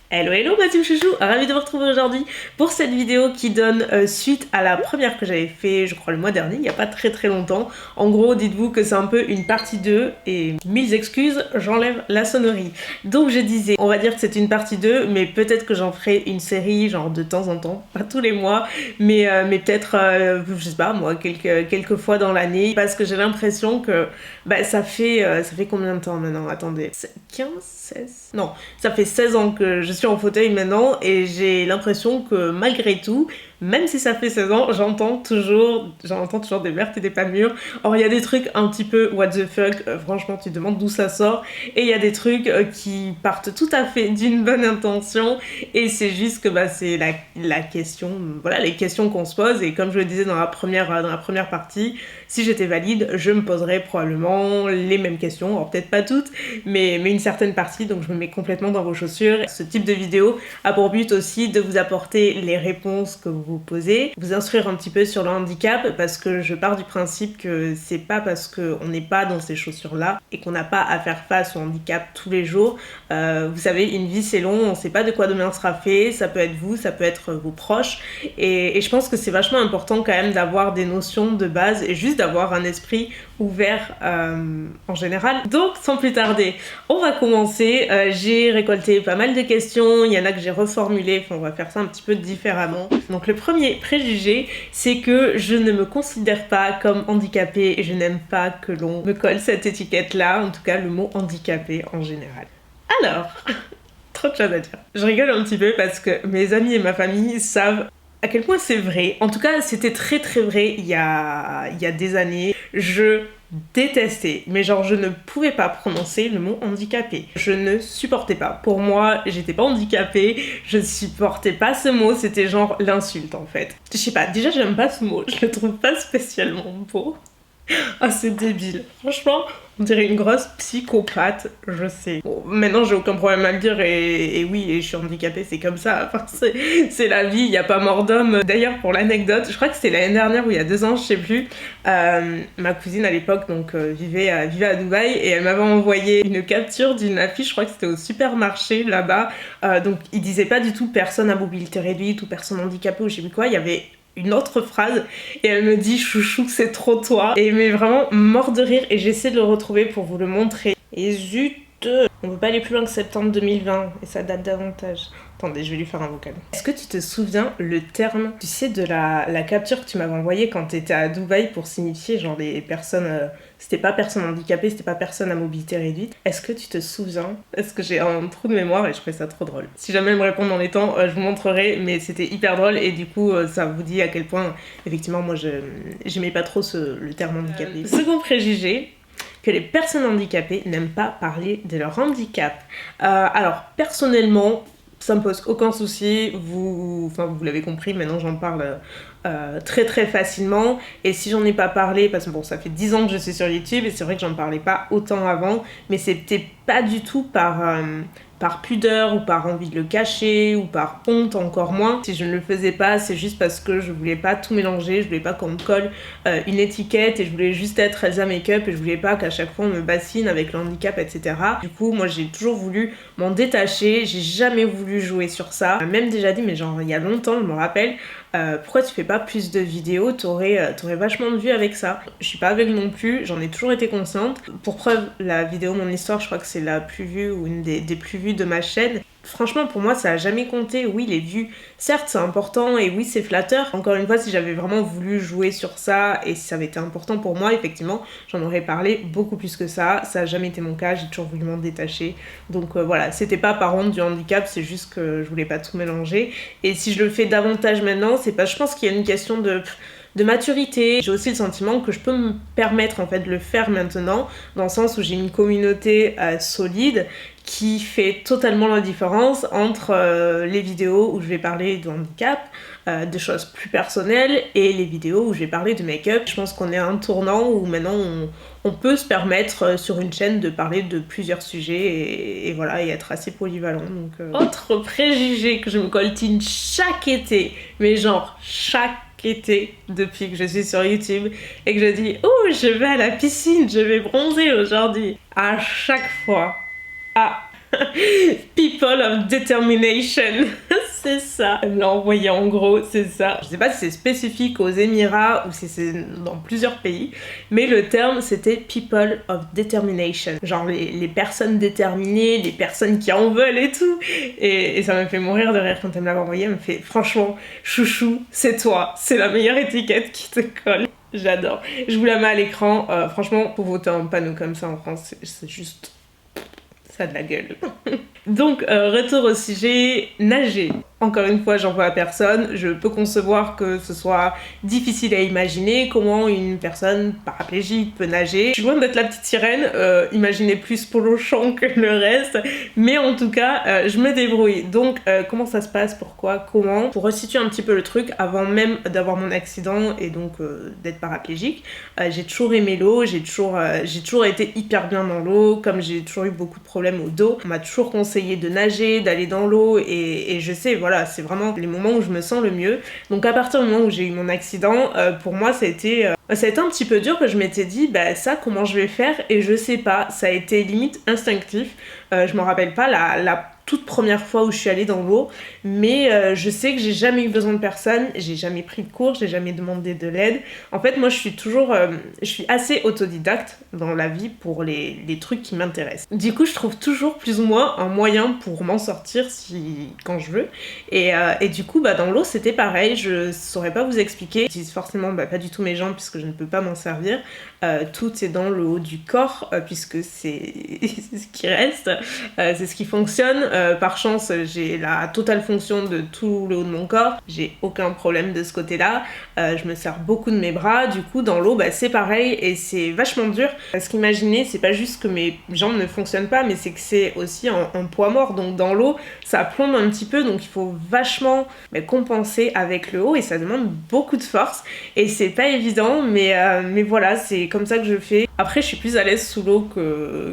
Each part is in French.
Hello hello ma team chouchou, ravie de vous retrouver aujourd'hui pour cette vidéo qui donne suite à la première que j'avais fait je crois le mois dernier, il n'y a pas très longtemps. En gros dites-vous que c'est un peu une partie 2 et mille excuses, j'enlève la sonnerie. Donc je disais, on va dire que c'est une partie 2 mais peut-être que j'en ferai une série genre de temps en temps, pas tous les mois, mais peut-être je sais pas moi, quelques fois dans l'année parce que j'ai l'impression que ça fait combien de temps maintenant? Attendez, 15, 16? Non, ça fait 16 ans que je suis en fauteuil maintenant et j'ai l'impression que malgré tout, même si ça fait 16 ans, j'entends toujours des merdes et des pas mûres. Or il y a des trucs un petit peu what the fuck, franchement tu te demandes d'où ça sort, et il y a des trucs qui partent tout à fait d'une bonne intention et c'est juste que c'est la question, voilà les questions qu'on se pose. Et comme je le disais dans la première partie, si j'étais valide, je me poserais probablement les mêmes questions, alors peut-être pas toutes, mais une certaine partie, donc je me mets complètement dans vos chaussures. Ce type de vidéo a pour but aussi de vous apporter les réponses que vous posez, vous instruire un petit peu sur le handicap, parce que je pars du principe que c'est pas parce qu'on n'est pas dans ces chaussures-là et qu'on n'a pas à faire face au handicap tous les jours. Vous savez, une vie c'est long, on sait pas de quoi demain sera fait, ça peut être vous, ça peut être vos proches, et je pense que c'est vachement important quand même d'avoir des notions de base et juste d'avoir un esprit ouvert en général. Donc sans plus tarder, on va commencer. J'ai récolté pas mal de questions, il y en a que j'ai reformulées, enfin on va faire ça un petit peu différemment. Donc le premier préjugé, c'est que je ne me considère pas comme handicapée et je n'aime pas que l'on me colle cette étiquette là, en tout cas le mot handicapé en général. Alors, trop de choses à dire. Je rigole un petit peu parce que mes amis et ma famille savent à quel point c'est vrai. En tout cas, c'était très vrai il y a des années. Je détestais, mais genre je ne pouvais pas prononcer le mot handicapé. Je ne supportais pas. Pour moi, j'étais pas handicapée, je supportais pas ce mot, c'était genre l'insulte en fait. Je sais pas, déjà j'aime pas ce mot, je le trouve pas spécialement beau. Ah, c'est débile. Franchement, on dirait une grosse psychopathe, je sais. Bon, maintenant, j'ai aucun problème à le dire et oui, et je suis handicapée, c'est comme ça. Enfin, c'est la vie, il n'y a pas mort d'homme. D'ailleurs, pour l'anecdote, je crois que c'était l'année dernière ou il y a 2 ans, je sais plus. Ma cousine à l'époque vivait à Dubaï et elle m'avait envoyé une capture d'une affiche, je crois que c'était au supermarché là-bas. Donc, il disait pas du tout personne à mobilité réduite ou personne handicapée ou je sais plus quoi. Il y avait une autre phrase et elle me dit chouchou c'est trop toi, et elle m'est vraiment mort de rire et j'essaie de le retrouver pour vous le montrer. Et zut, on peut pas aller plus loin que septembre 2020 et ça date davantage. Attendez, je vais lui faire un vocal. Est-ce que tu te souviens le terme, tu sais, de la capture que tu m'avais envoyée quand t'étais à Dubaï pour signifier genre les personnes, c'était pas personne handicapée, c'était pas personne à mobilité réduite. Est-ce que tu te souviens? Est-ce que j'ai un trou de mémoire et je trouvais ça trop drôle. Si jamais elle me répond dans les temps, je vous montrerai, mais c'était hyper drôle et du coup ça vous dit à quel point effectivement moi j'aimais pas trop le terme handicapé. Second préjugé, que les personnes handicapées n'aiment pas parler de leur handicap. Alors personnellement, ça me pose aucun souci, vous l'avez compris, maintenant j'en parle très facilement. Et si j'en ai pas parlé, parce que bon, ça fait 10 ans que je suis sur YouTube et c'est vrai que j'en parlais pas autant avant, mais c'était pas du tout par pudeur ou par envie de le cacher ou par honte encore moins. Si je ne le faisais pas, c'est juste parce que je voulais pas tout mélanger, je voulais pas qu'on me colle une étiquette et je voulais juste être Elsa Makeup et je voulais pas qu'à chaque fois on me bassine avec le handicap, etc. Du coup, moi j'ai toujours voulu m'en détacher, j'ai jamais voulu jouer sur ça. Même déjà dit, mais genre il y a longtemps, je me rappelle, pourquoi tu fais pas plus de vidéos, t'aurais vachement de vues avec ça. Je suis pas aveugle non plus, j'en ai toujours été consciente. Pour preuve, la vidéo Mon Histoire, je crois que c'est la plus vue ou une des plus vues de ma chaîne. Franchement, pour moi, ça a jamais compté. Oui, les vues, certes, c'est important et oui, c'est flatteur. Encore une fois, si j'avais vraiment voulu jouer sur ça et si ça avait été important pour moi, effectivement, j'en aurais parlé beaucoup plus que ça. Ça a jamais été mon cas, j'ai toujours voulu m'en détacher. Donc voilà, c'était pas par honte du handicap, c'est juste que je voulais pas tout mélanger. Et si je le fais davantage maintenant, c'est pas, je pense qu'il y a une question de maturité. J'ai aussi le sentiment que je peux me permettre en fait de le faire maintenant, dans le sens où j'ai une communauté solide qui fait totalement la différence entre les vidéos où je vais parler de handicap, de choses plus personnelles, et les vidéos où je vais parler de make-up. Je pense qu'on est à un tournant où maintenant on peut se permettre sur une chaîne de parler de plusieurs sujets et voilà, et être assez polyvalent. Donc, autre préjugé que je me coltine chaque été, mais genre chaque été depuis que je suis sur YouTube et que je dis oh je vais à la piscine, je vais bronzer aujourd'hui. À chaque fois, People of determination. C'est ça. Elle me l'a envoyé en gros, c'est ça. Je sais pas si c'est spécifique aux Émirats ou si c'est dans plusieurs pays, mais le terme c'était people of determination. Genre les personnes déterminées, les personnes qui en veulent et tout. Et ça m'a fait mourir de rire quand elle me l'avait envoyé. Elle me fait franchement, chouchou, c'est toi. C'est la meilleure étiquette qui te colle. J'adore. Je vous la mets à l'écran. Franchement, pour voter un panneau comme ça en France, c'est juste... ça a de la gueule. Donc, retour au sujet, nager. Encore une fois, j'en veux à personne. Je peux concevoir que ce soit difficile à imaginer comment une personne paraplégique peut nager. Je suis loin d'être la petite sirène, imaginez plus Polochon que le reste. Mais en tout cas, je me débrouille. Donc, comment ça se passe, pourquoi, comment? Pour resituer un petit peu le truc, avant même d'avoir mon accident et donc d'être paraplégique, j'ai toujours aimé l'eau, j'ai toujours été hyper bien dans l'eau. Comme j'ai toujours eu beaucoup de problèmes au dos, on m'a toujours conseillé de nager, d'aller dans l'eau et je sais, voilà, c'est vraiment les moments où je me sens le mieux. Donc à partir du moment où j'ai eu mon accident, pour moi ça a été un petit peu dur, que je m'étais dit, bah ça comment je vais faire, et je sais pas, ça a été limite instinctif. Je m'en rappelle pas la toute première fois où je suis allée dans l'eau, mais je sais que j'ai jamais eu besoin de personne, j'ai jamais pris de cours, j'ai jamais demandé de l'aide. En fait, moi, je suis assez autodidacte dans la vie pour les trucs qui m'intéressent. Du coup, je trouve toujours plus ou moins un moyen pour m'en sortir quand je veux. Et du coup, bah, dans l'eau, c'était pareil, je saurais pas vous expliquer. J'utilise forcément pas du tout mes jambes puisque je ne peux pas m'en servir. Tout est dans le haut du corps puisque c'est ce qui reste, c'est ce qui fonctionne. Par chance, j'ai la totale fonction de tout le haut de mon corps. J'ai aucun problème de ce côté-là. Je me sers beaucoup de mes bras. Du coup, dans l'eau, c'est pareil et c'est vachement dur. Parce qu'imaginez, c'est pas juste que mes jambes ne fonctionnent pas, mais c'est que c'est aussi un poids mort. Donc dans l'eau, ça plombe un petit peu. Donc il faut vachement compenser avec le haut et ça demande beaucoup de force. Et c'est pas évident, mais voilà, c'est comme ça que je fais. Après, je suis plus à l'aise sous l'eau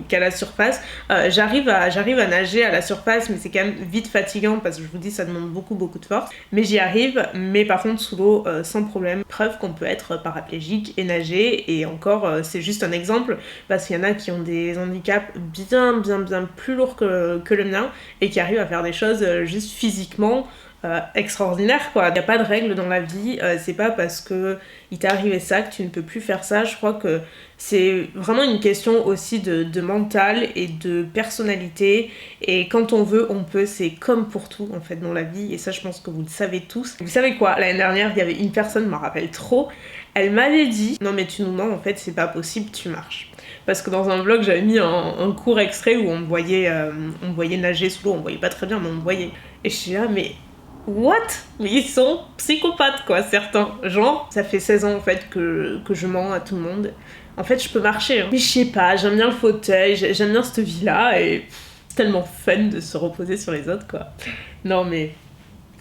qu'à la surface. J'arrive à nager à la surface, mais c'est quand même vite fatigant parce que je vous dis, ça demande beaucoup de force. Mais j'y arrive, mais par contre sous l'eau, sans problème. Preuve qu'on peut être paraplégique et nager. Et encore, c'est juste un exemple parce qu'il y en a qui ont des handicaps bien plus lourds que le mien et qui arrivent à faire des choses juste physiquement extraordinaire quoi. Il n'y a pas de règle dans la vie, c'est pas parce que il t'est arrivé ça que tu ne peux plus faire ça. Je crois que c'est vraiment une question aussi de mental et de personnalité, et quand on veut on peut, c'est comme pour tout en fait dans la vie, et ça je pense que vous le savez tous. Vous savez quoi, l'année dernière il y avait une personne, je m'en rappelle trop, elle m'avait dit non mais tu nous mens en fait, c'est pas possible, tu marches. Parce que dans un vlog j'avais mis un court extrait où on me voyait nager sous l'eau, on me voyait pas très bien mais on me voyait, et je suis là mais what? Mais ils sont psychopathes quoi, certains. Genre, ça fait 16 ans en fait que je mens à tout le monde. En fait, je peux marcher, hein. Mais je sais pas, j'aime bien le fauteuil, j'aime bien cette vie-là, et c'est tellement fun de se reposer sur les autres quoi. Non mais...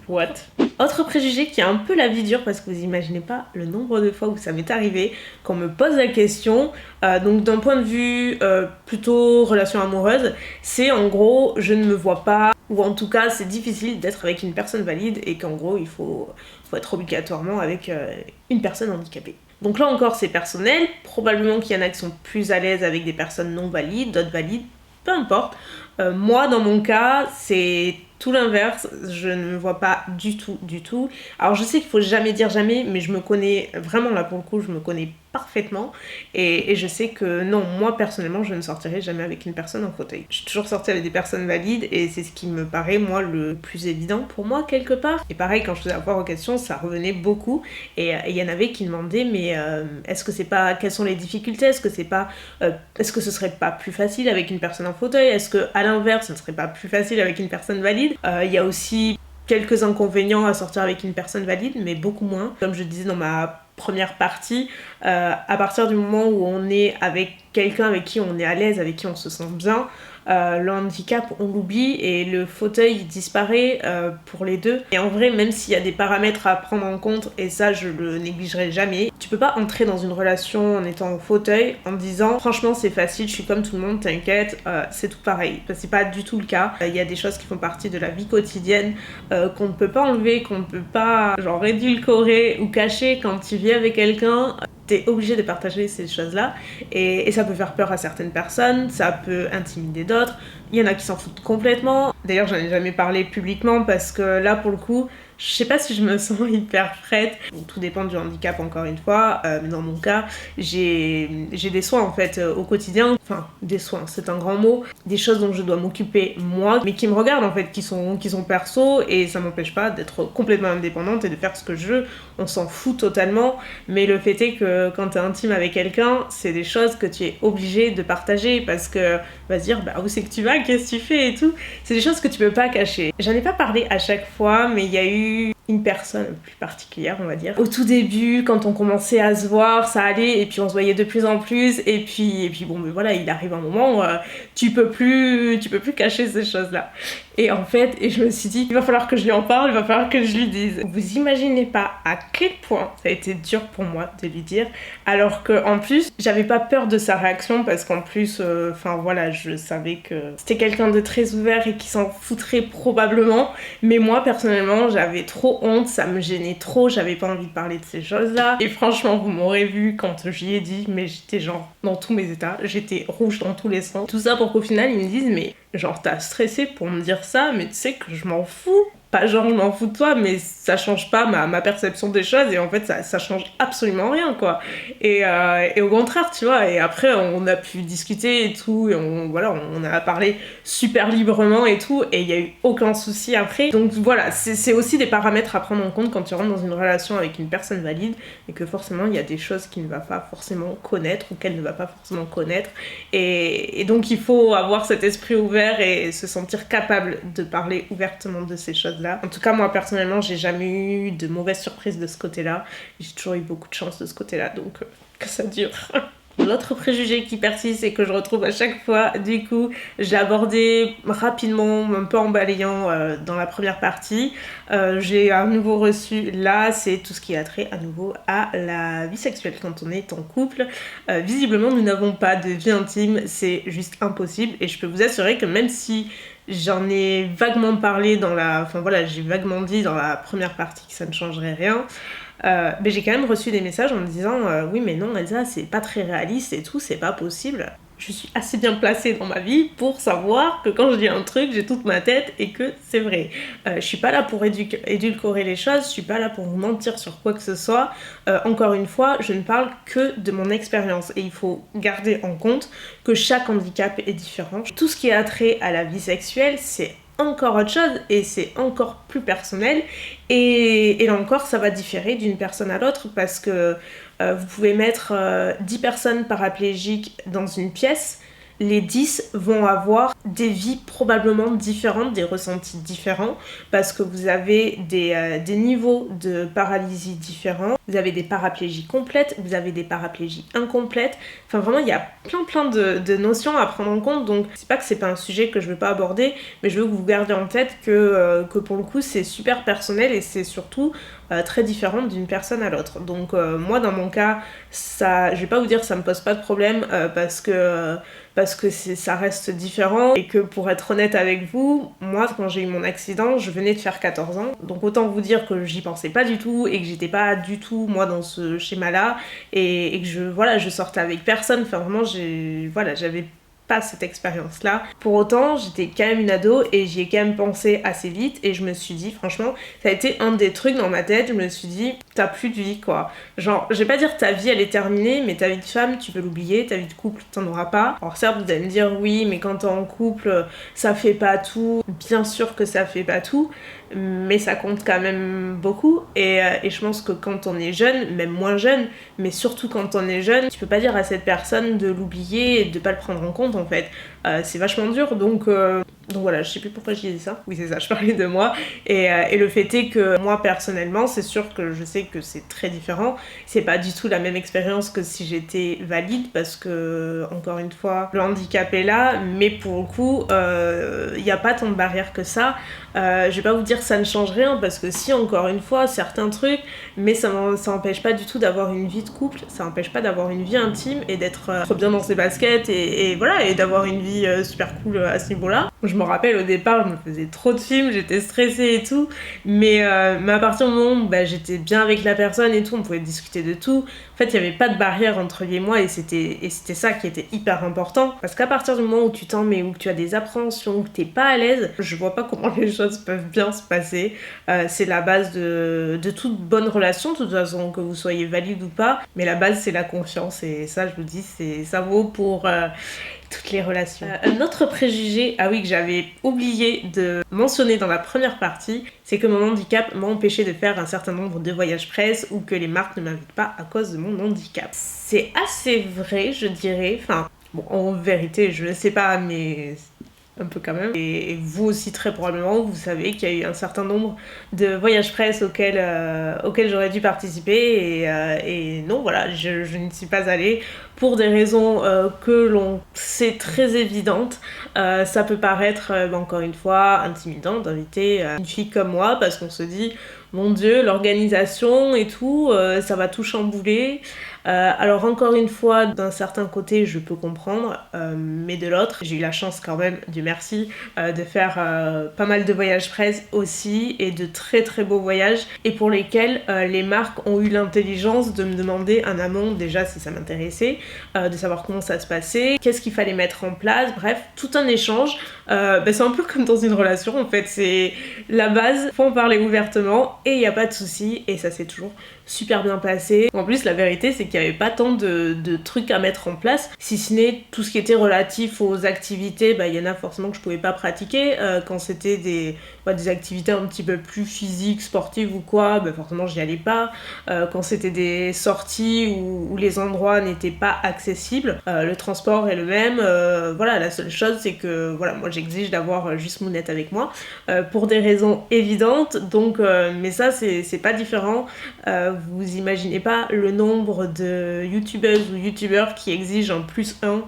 what? Autre préjugé qui a un peu la vie dure, parce que vous imaginez pas le nombre de fois où ça m'est arrivé qu'on me pose la question, donc d'un point de vue plutôt relation amoureuse, c'est en gros je ne me vois pas, ou en tout cas c'est difficile d'être avec une personne valide et qu'en gros il faut être obligatoirement avec une personne handicapée. Donc là encore c'est personnel, probablement qu'il y en a qui sont plus à l'aise avec des personnes non valides, d'autres valides, peu importe. Moi dans mon cas c'est tout l'inverse, je ne me vois pas du tout. Alors je sais qu'il faut jamais dire jamais, mais je me connais vraiment, là pour le coup, je me connais parfaitement, et je sais que non, moi personnellement je ne sortirai jamais avec une personne en fauteuil. Je suis toujours sortie avec des personnes valides et c'est ce qui me paraît moi le plus évident pour moi quelque part. Et pareil, quand je faisais la foire aux questions, ça revenait beaucoup, et il y en avait qui demandaient mais est-ce que c'est pas, quelles sont les difficultés, est-ce que ce serait pas plus facile avec une personne en fauteuil, est-ce que à l'inverse ce ne serait pas plus facile avec une personne valide. Il y a aussi quelques inconvénients à sortir avec une personne valide, mais beaucoup moins. Comme je disais dans ma première partie, à partir du moment où on est avec quelqu'un avec qui on est à l'aise, avec qui on se sent bien, le handicap on l'oublie et le fauteuil disparaît pour les deux. Et en vrai, même s'il y a des paramètres à prendre en compte, et ça je le négligerai jamais, tu peux pas entrer dans une relation en étant en fauteuil en disant franchement c'est facile, je suis comme tout le monde, t'inquiète, c'est tout pareil. C'est pas du tout le cas. Il y a des choses qui font partie de la vie quotidienne qu'on ne peut pas enlever, qu'on ne peut pas genre édulcorer ou cacher quand tu vis avec quelqu'un. t'es obligé de partager ces choses-là et ça peut faire peur à certaines personnes, ça peut intimider d'autres, il y en a qui s'en foutent complètement. D'ailleurs j'en ai jamais parlé publiquement parce que là pour le coup, je sais pas si je me sens hyper prête. Tout dépend du handicap encore une fois, mais dans mon cas, j'ai des soins en fait au quotidien. Enfin, des soins, c'est un grand mot. Des choses dont je dois m'occuper moi, mais qui me regardent en fait, qui sont perso, et ça m'empêche pas d'être complètement indépendante et de faire ce que je veux. On s'en fout totalement, mais le fait est que quand t'es intime avec quelqu'un, c'est des choses que tu es obligé de partager parce que va se dire bah où c'est que tu vas, qu'est-ce que tu fais et tout. C'est des choses que tu peux pas cacher. J'en ai pas parlé à chaque fois, mais il y a eu une personne plus particulière, on va dire. Au tout début, quand on commençait à se voir, ça allait, et puis on se voyait de plus en plus, et puis bon, mais voilà, il arrive un moment, tu peux plus cacher ces choses-là. Et en fait, je me suis dit, il va falloir que je lui en parle, il va falloir que je lui dise. Vous imaginez pas à quel point ça a été dur pour moi de lui dire, alors que en plus, j'avais pas peur de sa réaction, parce qu'en plus, voilà, je savais que c'était quelqu'un de très ouvert et qui s'en foutrait probablement, mais moi, personnellement, j'avais trop honte, ça me gênait trop, j'avais pas envie de parler de ces choses-là. Et franchement, vous m'aurez vu quand j'y ai dit, mais j'étais genre dans tous mes états, j'étais rouge dans tous les sens. Tout ça pour qu'au final, ils me disent, mais genre t'as stressé pour me dire ça, mais tu sais que je m'en fous. Pas genre je m'en fous de toi, mais ça change pas ma perception des choses, et en fait ça change absolument rien quoi. Et au contraire, tu vois, et après on a pu discuter et tout, et on a parlé super librement et tout, et il y a eu aucun souci après. Donc voilà, c'est aussi des paramètres à prendre en compte quand tu rentres dans une relation avec une personne valide, et que forcément il y a des choses qu'il ne va pas forcément connaître, ou qu'elle ne va pas forcément connaître, et donc il faut avoir cet esprit ouvert et se sentir capable de parler ouvertement de ces choses. En tout cas, moi personnellement, j'ai jamais eu de mauvaise surprise de ce côté-là. J'ai toujours eu beaucoup de chance de ce côté-là, donc que ça dure. L'autre préjugé qui persiste et que je retrouve à chaque fois, du coup, je l'ai abordé rapidement, un peu en balayant dans la première partie. J'ai à nouveau reçu, là, c'est tout ce qui a trait à nouveau à la vie sexuelle quand on est en couple. Visiblement, nous n'avons pas de vie intime, c'est juste impossible. Et je peux vous assurer que même si j'en ai vaguement parlé j'ai vaguement dit dans la première partie que ça ne changerait rien, mais j'ai quand même reçu des messages en me disant oui mais non Elsa, c'est pas très réaliste et tout, c'est pas possible. Je suis assez bien placée dans ma vie pour savoir que quand je dis un truc, j'ai toute ma tête et que c'est vrai. Je suis pas là pour édulcorer les choses, je suis pas là pour vous mentir sur quoi que ce soit. Encore une fois, je ne parle que de mon expérience, et il faut garder en compte que chaque handicap est différent. Tout ce qui a trait à la vie sexuelle, c'est encore autre chose et c'est encore plus personnel, et là encore ça va différer d'une personne à l'autre parce que vous pouvez mettre 10 personnes paraplégiques dans une pièce, les 10 vont avoir des vies probablement différentes, des ressentis différents, parce que vous avez des niveaux de paralysie différents, vous avez des paraplégies complètes, vous avez des paraplégies incomplètes, enfin vraiment il y a plein de notions à prendre en compte, donc c'est pas que c'est pas un sujet que je veux pas aborder, mais je veux que vous gardiez en tête que pour le coup c'est super personnel et c'est surtout très différent d'une personne à l'autre. Donc moi dans mon cas, ça, je vais pas vous dire ça me pose pas de problème parce que ça reste différent, et que pour être honnête avec vous, moi quand j'ai eu mon accident, je venais de faire 14 ans, donc autant vous dire que j'y pensais pas du tout et que j'étais pas du tout moi dans ce schéma là, et que je sortais avec personne, enfin vraiment j'avais pas cette expérience là. Pour autant j'étais quand même une ado et j'y ai quand même pensé assez vite, et je me suis dit franchement ça a été un des trucs dans ma tête, je me suis dit t'as plus de vie quoi, genre je vais pas dire ta vie elle est terminée, mais ta vie de femme tu peux l'oublier, ta vie de couple t'en auras pas. Alors certes vous allez me dire oui mais quand t'es en couple ça fait pas tout, bien sûr que ça fait pas tout, mais ça compte quand même beaucoup, et je pense que quand on est jeune, même moins jeune, mais surtout quand on est jeune, tu peux pas dire à cette personne de l'oublier et de pas le prendre en compte en fait, c'est vachement dur, donc voilà, je sais plus pourquoi je disais ça, oui c'est ça, je parlais de moi, et le fait est que moi personnellement, c'est sûr que je sais que c'est très différent, c'est pas du tout la même expérience que si j'étais valide, parce que encore une fois, le handicap est là, mais pour le coup, y a pas tant de barrières que ça. Je vais pas vous dire que ça ne change rien, parce que si, encore une fois, certains trucs, mais ça empêche pas du tout d'avoir une vie de couple, ça empêche pas d'avoir une vie intime et d'être bien dans ses baskets, et voilà, et d'avoir une vie super cool à ce niveau-là. Je me rappelle au départ, je me faisais trop de films, j'étais stressée et tout, mais à partir du moment où j'étais bien avec la personne et tout, on pouvait discuter de tout. En fait, il n'y avait pas de barrière entre lui et moi et c'était ça qui était hyper important. Parce qu'à partir du moment où tu t'en mets, où tu as des appréhensions, où t'es pas à l'aise, je vois pas comment les choses peuvent bien se passer. C'est la base de toute bonne relation, de toute façon, que vous soyez valide ou pas. Mais la base, c'est la confiance et ça, je vous dis, ça vaut pour toutes les relations. Un autre préjugé, ah oui, que j'avais oublié de mentionner dans la première partie, c'est que mon handicap m'a empêché de faire un certain nombre de voyages presse ou que les marques ne m'invitent pas à cause de mon handicap. C'est assez vrai, je dirais. Enfin, bon, en vérité, je ne sais pas, mais un peu quand même. Et vous aussi, très probablement, vous savez qu'il y a eu un certain nombre de voyages presse auxquels j'aurais dû participer. Et non, voilà, je n'y suis pas allée pour des raisons que l'on sait très évidentes. Ça peut paraître, encore une fois, intimidant d'inviter une fille comme moi parce qu'on se dit, mon Dieu, l'organisation et tout, ça va tout chambouler. Alors encore une fois, d'un certain côté, je peux comprendre, mais de l'autre, j'ai eu la chance quand même, Dieu merci, de faire pas mal de voyages presse aussi, et de très très beaux voyages, et pour lesquels les marques ont eu l'intelligence de me demander en amont déjà si ça m'intéressait, de savoir comment ça se passait, qu'est-ce qu'il fallait mettre en place, bref, tout un échange. C'est un peu comme dans une relation en fait, c'est la base, faut en parler ouvertement, et il n'y a pas de souci, et ça s'est toujours super bien passé. En plus, la vérité, c'est qu'il n'y avait pas tant de trucs à mettre en place, si ce n'est tout ce qui était relatif aux activités. Il y en a forcément que je pouvais pas pratiquer. Quand c'était des activités un petit peu plus physiques, sportives ou quoi, forcément j'y allais pas. Quand c'était des sorties où les endroits n'étaient pas accessibles, le transport est le même. Voilà, la seule chose, c'est que voilà, moi j'exige d'avoir juste Mounette avec moi, pour des raisons évidentes. Donc, mais ça, c'est pas différent. Vous imaginez pas le nombre de youtubeuses ou youtubeurs qui exigent un +1,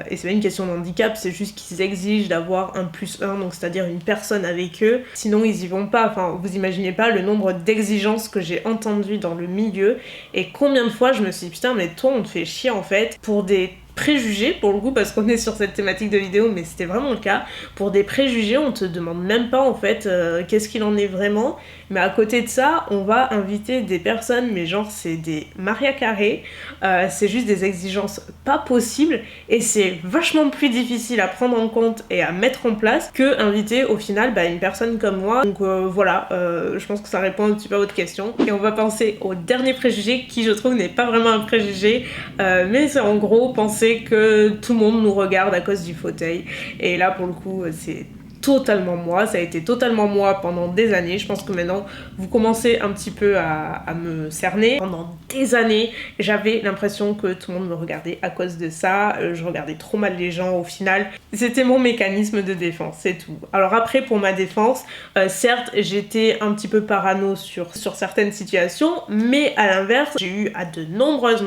et c'est pas une question de handicap, c'est juste qu'ils exigent d'avoir un +1, donc c'est-à-dire une personne avec eux, sinon ils y vont pas. Enfin, vous imaginez pas le nombre d'exigences que j'ai entendues dans le milieu, et combien de fois je me suis dit putain mais toi on te fait chier en fait pour des préjugés, pour le coup, parce qu'on est sur cette thématique de vidéo, mais c'était vraiment le cas. Pour des préjugés, on te demande même pas en fait qu'est-ce qu'il en est vraiment, mais à côté de ça, on va inviter des personnes, mais genre c'est des Maria Carré, c'est juste des exigences pas possibles, et c'est vachement plus difficile à prendre en compte et à mettre en place que inviter au final une personne comme moi. Donc voilà, je pense que ça répond un petit peu à votre question. Et on va penser au dernier préjugé qui je trouve n'est pas vraiment un préjugé, mais c'est en gros penser que tout le monde nous regarde à cause du fauteuil. Et là pour le coup c'est totalement moi, ça a été totalement moi pendant des années. Je pense que maintenant vous commencez un petit peu à me cerner. Pendant des années j'avais l'impression que tout le monde me regardait à cause de ça, je regardais trop mal les gens au final. C'était mon mécanisme de défense, c'est tout. Alors après, pour ma défense, certes j'étais un petit peu parano sur certaines situations, mais à l'inverse j'ai eu à de nombreuses,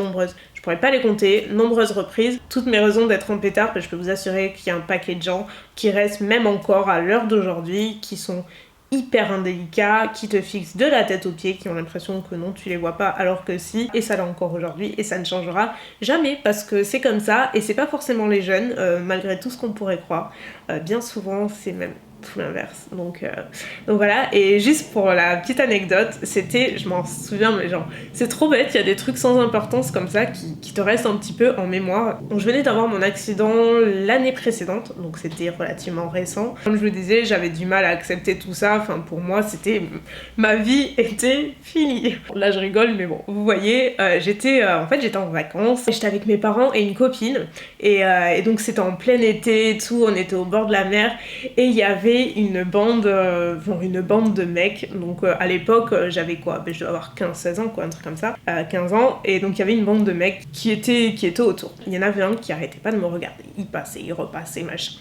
je pourrais pas les compter, nombreuses reprises, toutes mes raisons d'être en pétard, parce que je peux vous assurer qu'il y a un paquet de gens qui restent même encore à l'heure d'aujourd'hui, qui sont hyper indélicats, qui te fixent de la tête aux pieds, qui ont l'impression que non, tu les vois pas, alors que si, et ça l'est encore aujourd'hui, et ça ne changera jamais, parce que c'est comme ça, et c'est pas forcément les jeunes, malgré tout ce qu'on pourrait croire. Bien souvent, c'est même tout l'inverse. Donc voilà, et juste pour la petite anecdote, c'était, je m'en souviens, mais genre, c'est trop bête, il y a des trucs sans importance comme ça qui te restent un petit peu en mémoire. Donc je venais d'avoir mon accident l'année précédente, donc c'était relativement récent. Comme je vous disais, j'avais du mal à accepter tout ça, enfin pour moi c'était, ma vie était finie. Là je rigole, mais bon, vous voyez, j'étais en vacances, j'étais avec mes parents et une copine, et donc c'était en plein été et tout, on était au bord de la mer, et il y avait une bande de mecs. Donc à l'époque j'avais quoi, je devais avoir 15-16 ans quoi, un truc comme ça, 15 ans, et donc il y avait une bande de mecs qui étaient autour. Il y en avait un qui arrêtait pas de me regarder, il passait, il repassait, machin.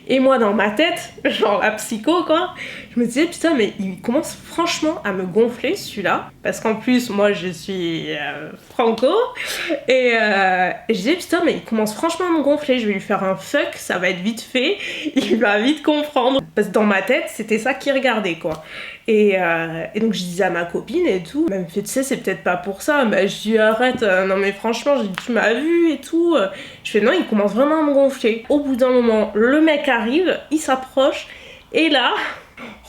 Et moi dans ma tête, genre la psycho quoi, je me disais putain mais il commence franchement à me gonfler celui-là, parce qu'en plus moi je suis franco, et je disais putain mais il commence franchement à me gonfler, je vais lui faire un fuck, ça va être vite fait, il va vite comprendre. Parce Parce que dans ma tête, c'était ça qu'il regardait, quoi. Et donc je disais à ma copine et tout, elle me fait, tu sais, c'est peut-être pas pour ça. Mais je dis, arrête, non mais franchement, j'ai dit, tu m'as vu et tout. Je fais, non, il commence vraiment à me gonfler. Au bout d'un moment, le mec arrive, il s'approche, et là,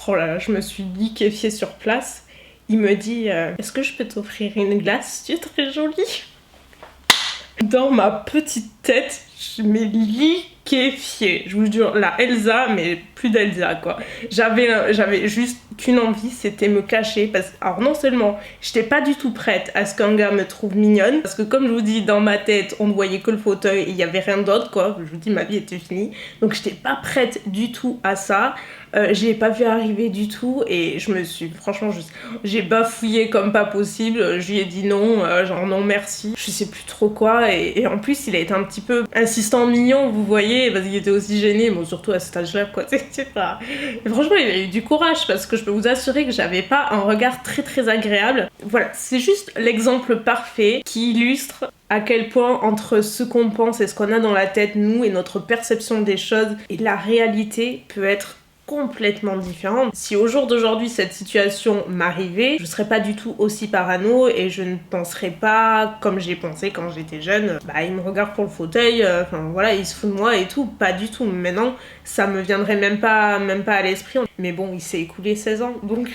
oh là là, je me suis liquéfiée sur place. Il me dit, est-ce que je peux t'offrir une glace? Tu es très jolie. Dans ma petite tête, je m'ai liquéfiée. Je vous jure, la Elsa, mais plus d'Elsa, quoi. J'avais juste qu'une envie, c'était me cacher. Alors non seulement, j'étais pas du tout prête à ce qu'un gars me trouve mignonne, parce que comme je vous dis, dans ma tête, on ne voyait que le fauteuil et il y avait rien d'autre, quoi. Je vous dis, ma vie était finie. Donc j'étais pas prête du tout à ça. Je l'ai pas vu arriver du tout et je me suis, franchement, j'ai bafouillé comme pas possible. Je lui ai dit non, genre non merci, je sais plus trop quoi. Et en plus, il a été un petit peu insistant, mignon, vous voyez, parce qu'il était aussi gêné, bon, surtout à cet âge-là, quoi. C'est pas. Et franchement, il a eu du courage parce que je peux vous assurer que j'avais pas un regard très très agréable. Voilà, c'est juste l'exemple parfait qui illustre à quel point entre ce qu'on pense et ce qu'on a dans la tête, nous, et notre perception des choses et la réalité peut être complètement différente. Si au jour d'aujourd'hui cette situation m'arrivait, je serais pas du tout aussi parano et je ne penserais pas comme j'ai pensé quand j'étais jeune. Bah il me regarde pour le fauteuil, enfin voilà, il se fout de moi et tout, pas du tout. Maintenant, ça me viendrait même pas à l'esprit. Mais bon, il s'est écoulé 16 ans, donc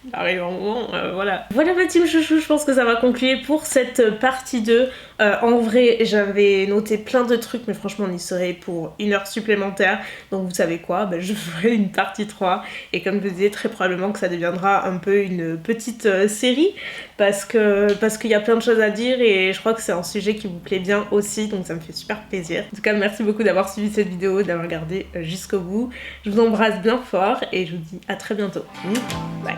il arrive un moment, voilà. Voilà ma team chouchou, je pense que ça va conclure pour cette partie 2. En vrai, j'avais noté plein de trucs, mais franchement, on y serait pour 1 heure supplémentaire. Donc vous savez quoi, je ferai une partie 3. Et comme je vous disais, très probablement que ça deviendra un peu une petite série. Parce qu'il y a plein de choses à dire et je crois que c'est un sujet qui vous plaît bien aussi. Donc ça me fait super plaisir. En tout cas, merci beaucoup d'avoir suivi cette vidéo, d'avoir regardé jusqu'au bout. Je vous embrasse bien fort et je vous dis à très bientôt. Bye.